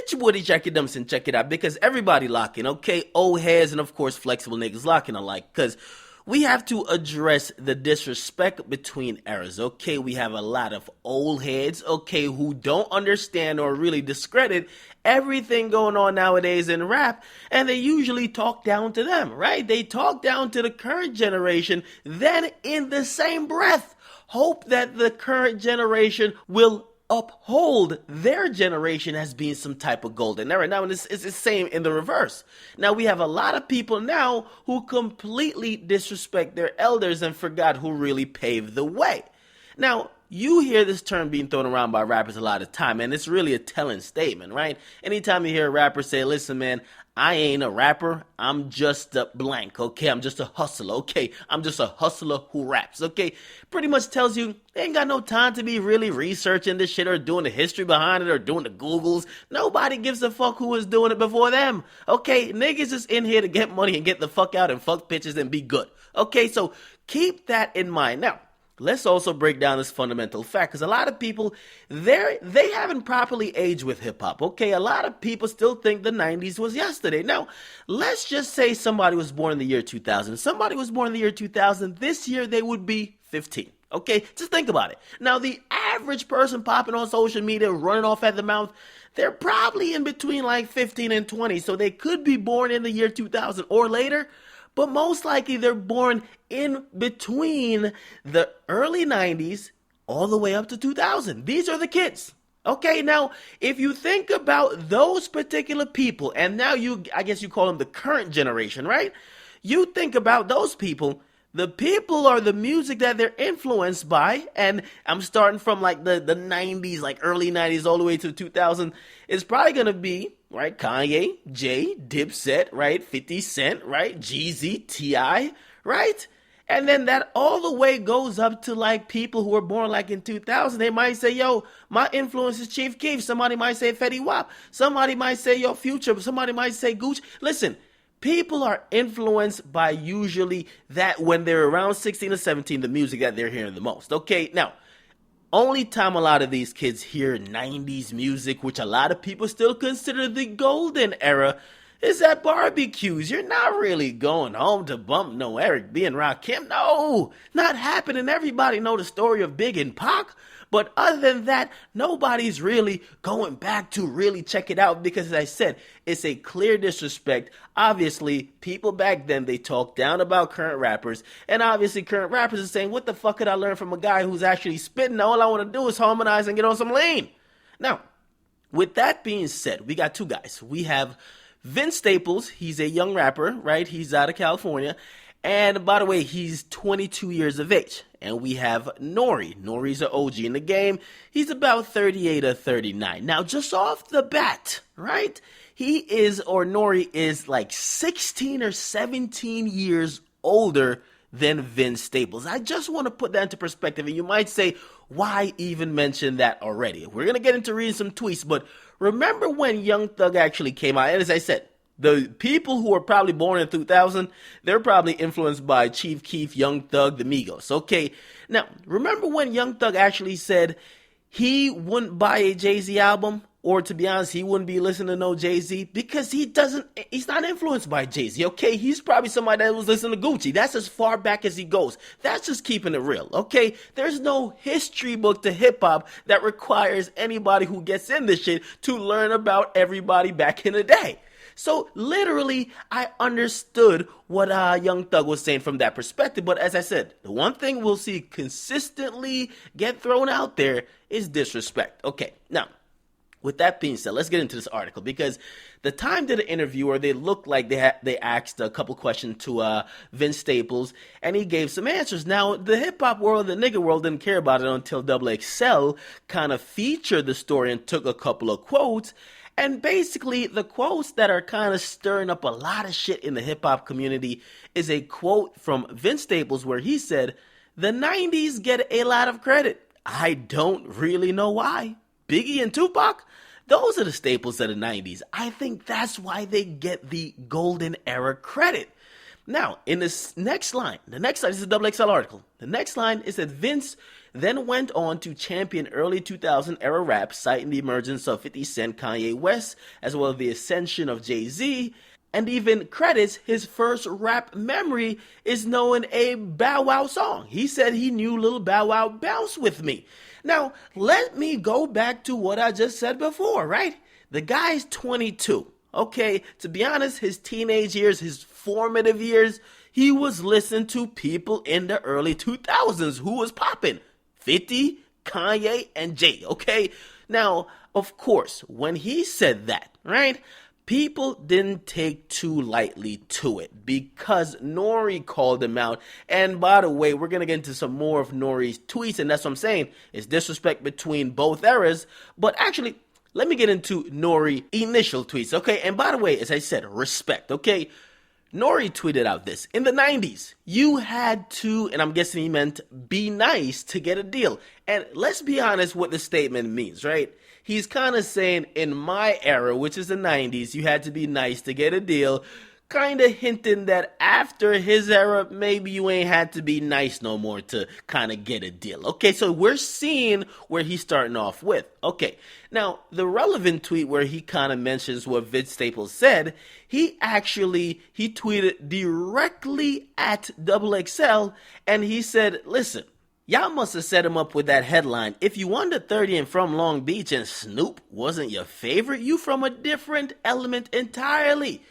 get your Woody Akademiks and check it out, because everybody locking, okay? Old heads and, of course, flexible niggas locking alike, because we have to address the disrespect between eras, okay? We have a lot of old heads, okay, who don't understand or really discredit everything going on nowadays in rap, and they usually talk down to them, right? They talk down to the current generation, then in the same breath, hope that the current generation will uphold their generation as being some type of golden era. Now, it's the same in the reverse. Now, we have a lot of people now who completely disrespect their elders and forgot who really paved the way. Now, you hear this term being thrown around by rappers a lot of time, and it's really a telling statement, right? Anytime you hear a rapper say, listen, man, I ain't a rapper, I'm just a blank, okay? I'm just a hustler, okay? I'm just a hustler who raps, okay? Pretty much tells you they ain't got no time to be really researching this shit or doing the history behind it or doing the Googles. Nobody gives a fuck who was doing it before them, okay? Niggas is in here to get money and get the fuck out and fuck bitches and be good, okay? So keep that in mind. Now, let's also break down this fundamental fact, because a lot of people, they haven't properly aged with hip-hop, okay? A lot of people still think the 90s was yesterday. Now, let's just say somebody was born in the year 2000. Somebody was born in the year 2000. This year, they would be 15, okay? Just think about it. Now, the average person popping on social media, running off at the mouth, they're probably in between like 15 and 20, so they could be born in the year 2000 or later, but most likely they're born in between the early 90s all the way up to 2000. These are the kids. Okay, now, if you think about those particular people, and now I guess you call them the current generation, right? You think about those people, the people are the music that they're influenced by, and I'm starting from like the 90s, like early 90s all the way to 2000, it's probably going to be, right, Kanye, Jay, Dipset, right, 50 Cent, right, Jeezy, T.I., right? And then that all the way goes up to like people who were born like in 2000. They might say, yo, my influence is Chief Keef. Somebody might say Fetty Wap. Somebody might say, yo, Future. Somebody might say Gucci. Listen, people are influenced by usually that when they're around 16 or 17, the music that they're hearing the most. Okay, now, only time a lot of these kids hear 90s music, which a lot of people still consider the golden era, is at barbecues. You're not really going home to bump no Eric B and Rakim. No, not happening. Everybody know the story of Big and Pac. But other than that, nobody's really going back to really check it out because, as I said, it's a clear disrespect. Obviously, people back then, they talked down about current rappers. And obviously, current rappers are saying, what the fuck could I learn from a guy who's actually spitting? All I want to do is harmonize and get on some lean. Now, with that being said, we got two guys. We have Vince Staples. He's a young rapper, right? He's out of California. And by the way, he's 22 years of age. And we have Nore. Nore's an OG in the game. He's about 38 or 39. Now, just off the bat, right? Nore is like 16 or 17 years older than Vince Staples. I just want to put that into perspective. And you might say, why even mention that already? We're going to get into reading some tweets. But remember when Young Thug actually came out? And as I said, the people who are probably born in 2000, they're probably influenced by Chief Keef, Young Thug, the Migos. Okay, now, remember when Young Thug actually said he wouldn't buy a Jay-Z album? Or to be honest, he wouldn't be listening to no Jay-Z because he's not influenced by Jay-Z, okay? He's probably somebody that was listening to Gucci. That's as far back as he goes. That's just keeping it real, okay? There's no history book to hip-hop that requires anybody who gets in this shit to learn about everybody back in the day. So literally, I understood what Young Thug was saying from that perspective. But as I said, the one thing we'll see consistently get thrown out there is disrespect. Okay, now, with that being said, let's get into this article because the Time did an interview where they looked like they asked a couple questions to Vince Staples, and he gave some answers. Now, the hip-hop world, the nigga world, didn't care about it until XXL kind of featured the story and took a couple of quotes. And basically, the quotes that are kind of stirring up a lot of shit in the hip-hop community is a quote from Vince Staples where he said, "The 90s get a lot of credit. I don't really know why. Biggie and Tupac, those are the staples of the 90s. I think that's why they get the golden era credit." Now, in this next line, this is a double XL article. The next line is that Vince then went on to champion early 2000 era rap, citing the emergence of 50 Cent, Kanye West, as well as the ascension of Jay-Z, and even credits his first rap memory is knowing a Bow Wow song. He said he knew Lil Bow Wow Bounce With Me. Now, let me go back to what I just said before, right? The guy's 22. Okay, to be honest, his teenage years, his formative years, he was listening to people in the early 2000s who was popping. 50, Kanye, and Jay, okay? Now, of course, when he said that, right, people didn't take too lightly to it because Nore called him out. And by the way, we're going to get into some more of Nore's tweets, and that's what I'm saying. It's disrespect between both eras, but actually, let me get into Nore's initial tweets, okay? And by the way, as I said, respect, okay? Nore tweeted out this. In the 90s, you had to, and I'm guessing he meant be nice to get a deal. And let's be honest what the statement means, right? He's kind of saying in my era, which is the 90s, you had to be nice to get a deal. Kind of hinting that after his era, maybe you ain't had to be nice no more to kind of get a deal. Okay, so we're seeing where he's starting off with. Okay, now the relevant tweet where he kind of mentions what Vince Staples said, he tweeted directly at XXL and he said, listen, y'all must have set him up with that headline. If you under 30 and from Long Beach and Snoop wasn't your favorite, you from a different element entirely.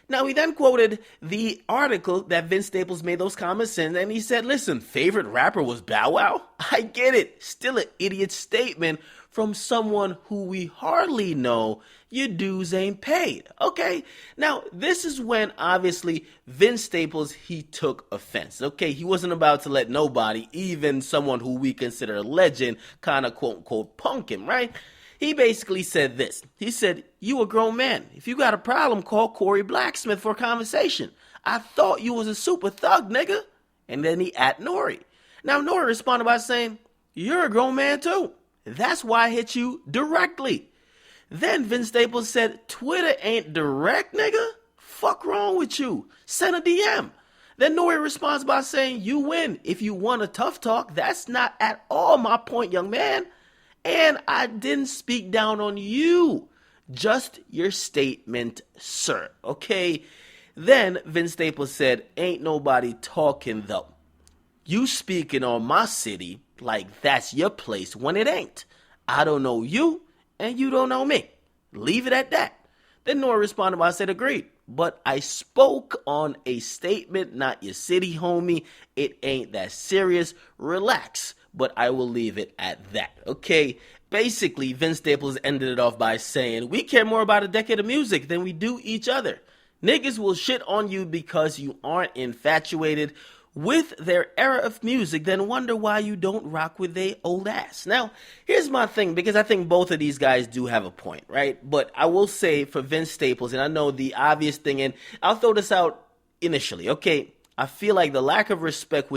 Now, he then quoted the article that Vince Staples made those comments in, and he said, listen, favorite rapper was Bow Wow? I get it. Still an idiot statement from someone who we hardly know. Your dues ain't paid. Okay? Now, this is when, obviously, Vince Staples, he took offense. Okay? He wasn't about to let nobody, even someone who we consider a legend, kind of quote-unquote punk him, right? He basically said this. He said, you a grown man. If you got a problem, call Corey Blacksmith for a conversation. I thought you was a super thug, nigga. And then he at Nore. Now, Nore responded by saying, you're a grown man too. That's why I hit you directly. Then Vince Staples said, Twitter ain't direct, nigga. Fuck wrong with you. Send a DM. Then Nore responds by saying, you win. If you want a tough talk, that's not at all my point, young man. And I didn't speak down on you. Just your statement, sir. Okay? Then Vince Staples said, ain't nobody talking though. You speaking on my city like that's your place when it ain't. I don't know you and you don't know me. Leave it at that. Then Nore responded by saying, agreed. But I spoke on a statement, not your city, homie. It ain't that serious. Relax. But I will leave it at that, okay? Basically, Vince Staples ended it off by saying, we care more about a decade of music than we do each other. Niggas will shit on you because you aren't infatuated with their era of music, then wonder why you don't rock with their old ass. Now, here's my thing, because I think both of these guys do have a point, right? But I will say for Vince Staples, and I know the obvious thing, and I'll throw this out initially, okay? I feel like the lack of respect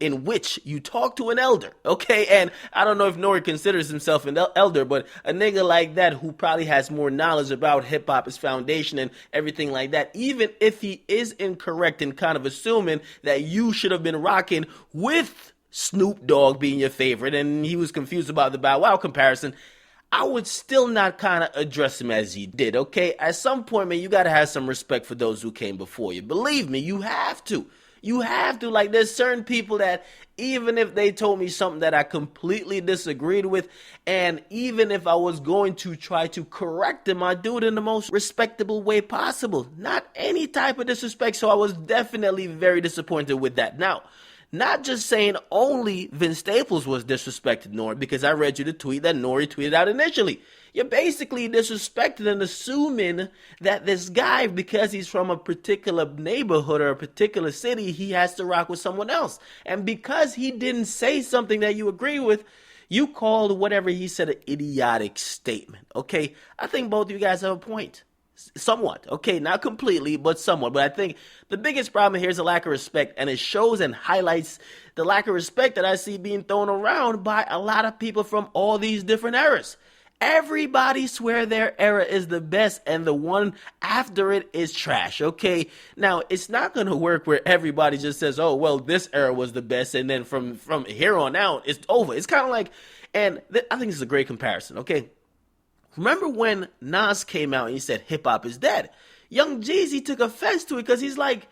in which you talk to an elder, okay? And I don't know if Nore considers himself an elder, but a nigga like that who probably has more knowledge about hip-hop, his foundation, and everything like that, even if he is incorrect in kind of assuming that you should have been rocking with Snoop Dogg being your favorite, and he was confused about the Bow Wow comparison, I would still not kind of address him as he did, okay? At some point, man, you got to have some respect for those who came before you. Believe me, you have to. You have to. Like, there's certain people that even if they told me something that I completely disagreed with, and even if I was going to try to correct them, I'd do it in the most respectable way possible. Not any type of disrespect, so I was definitely very disappointed with that. Now, not just saying only Vince Staples was disrespected, Nore, because I read you the tweet that Nore tweeted out initially. You're basically disrespecting and assuming that this guy, because he's from a particular neighborhood or a particular city, he has to rock with someone else. And because he didn't say something that you agree with, you called whatever he said an idiotic statement. Okay? I think both of you guys have a point. Somewhat. Okay, not completely, but somewhat. But I think the biggest problem here is the lack of respect, and it shows and highlights the lack of respect that I see being thrown around by a lot of people from all these different eras. Everybody swear their era is the best and the one after it is trash, okay? Now, it's not going to work where everybody just says, oh, well, this era was the best, and then from here on out, it's over. It's kind of like, and I think this is a great comparison, okay? Remember when Nas came out and he said hip-hop is dead? Young Jeezy took offense to it because he's like,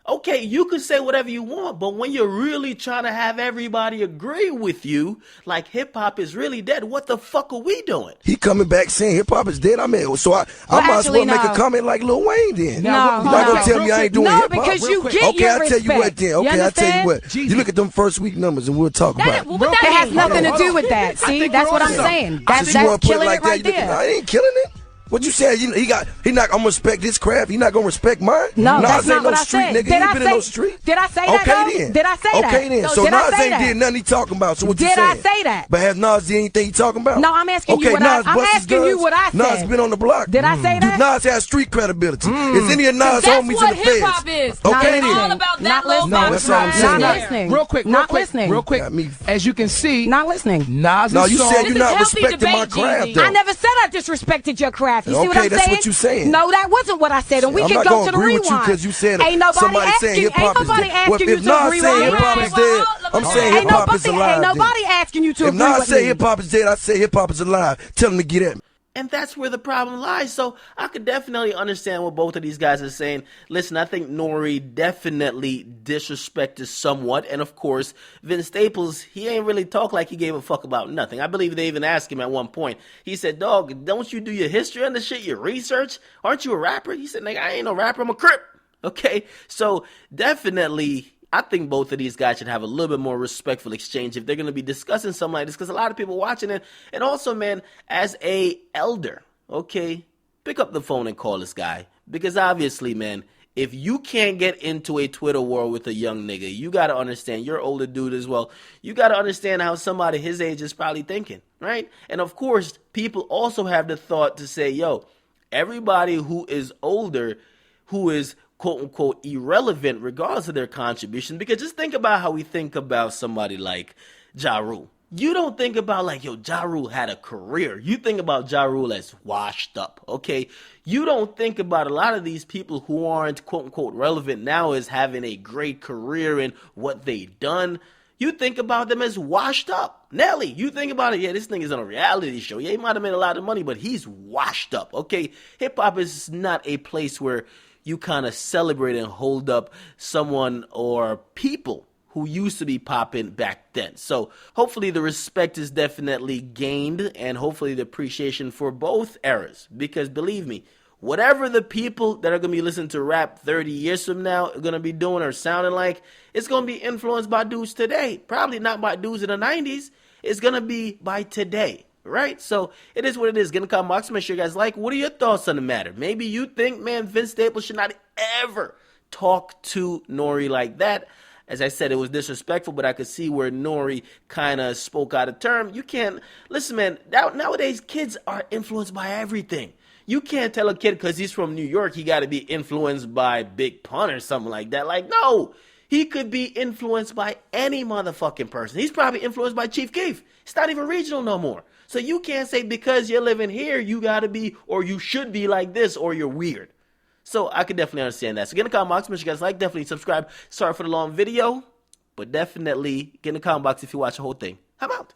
okay, you can say whatever you want, but when you're really trying to have everybody agree with you, like hip-hop is really dead, what the fuck are we doing? He coming back saying hip-hop is dead. I mean, so I might as well make a comment like Lil Wayne then. No, you're not going to tell me I ain't doing hip-hop? No, because you get okay, your I'll tell you what then. Okay, I'll tell you what. Jeezy. You look at them first week numbers and we'll talk about it. That has nothing to do with that. See, that's what I'm saying. That's killing it right there. I ain't killing it. What you said? He not. I'm gonna respect his craft. He not gonna respect mine. No, that's not ain't no what I street said. nigga. He ain't been in no street. Did I say that? Okay then. Did I say that? Okay then. So Nas ain't did nothing he talking about. So what you saying? Did I say that? But has Nas did anything he talking about? No, I'm asking you what I said. Nas been on the block. Did I say that? Nas has street credibility. Is any of Nas homies in the feds? That's what hip hop is. Okay then. All about that low No, that's all I'm saying. Not listening. Real quick. As you can see, not listening. Nas. No, you said you're not healthy respecting my debate, craft. Jeezy. Though. I never said I disrespected your craft. You see what I'm saying? Okay, that's what you saying. No, that wasn't what I said, and we I'm can not go gonna to the agree rewind. with you because you said ain't nobody somebody asking, saying hip hop is dead. asking If you Nas to saying rewind. hip hop is dead, I'm saying hip hop is alive. Ain't nobody asking you to If agree Nas with say me. hip hop is dead, I say hip hop is alive. Tell him to get at me. And that's where the problem lies. So I could definitely understand what both of these guys are saying. Listen, I think Nore definitely disrespected somewhat. And of course, Vince Staples, he ain't really talk like he gave a fuck about nothing. I believe they even asked him at one point. He said, dog, don't you do your history on the shit, your research? Aren't you a rapper? He said, nigga, I ain't no rapper, I'm a Crip. Okay, so definitely I think both of these guys should have a little bit more respectful exchange if they're going to be discussing something like this, because a lot of people watching it. And also, man, as a elder, okay, pick up the phone and call this guy, because obviously, man, if you can't get into a Twitter war with a young nigga, you got to understand, you're an older dude as well, you got to understand how somebody his age is probably thinking, right? And of course, people also have the thought to say, yo, everybody who is older, who is quote-unquote irrelevant regardless of their contribution, because just think about how we think about somebody like Ja Rule. You don't think about like, yo, Ja Rule had a career. You think about Ja Rule as washed up, okay? You don't think about a lot of these people who aren't quote-unquote relevant now as having a great career in what they've done. You think about them as washed up. Nelly, you think about it, yeah, this thing is on a reality show. Yeah, he might have made a lot of money, but he's washed up, okay? Hip-hop is not a place where you kind of celebrate and hold up someone or people who used to be popping back then. So hopefully the respect is definitely gained, and hopefully the appreciation for both eras. Because believe me, whatever the people that are going to be listening to rap 30 years from now are going to be doing or sounding like, it's going to be influenced by dudes today. Probably not by dudes in the 90s. It's going to be by today. Right? So it is what it is. Get in the comment box. Make sure you guys like. What are your thoughts on the matter? Maybe you think, man, Vince Staples should not ever talk to Nore like that. As I said, it was disrespectful, but I could see where Nore kind of spoke out of term. You can't, listen, man, nowadays kids are influenced by everything. You can't tell a kid because he's from New York, he got to be influenced by Big Pun or something like that. Like, no. He could be influenced by any motherfucking person. He's probably influenced by Chief Keef. It's not even regional no more. So you can't say because you're living here, you got to be, or you should be like this, or you're weird. So I could definitely understand that. So get in the comment box. Make sure you guys like, definitely subscribe. Sorry for the long video, but definitely get in the comment box if you watch the whole thing. How about?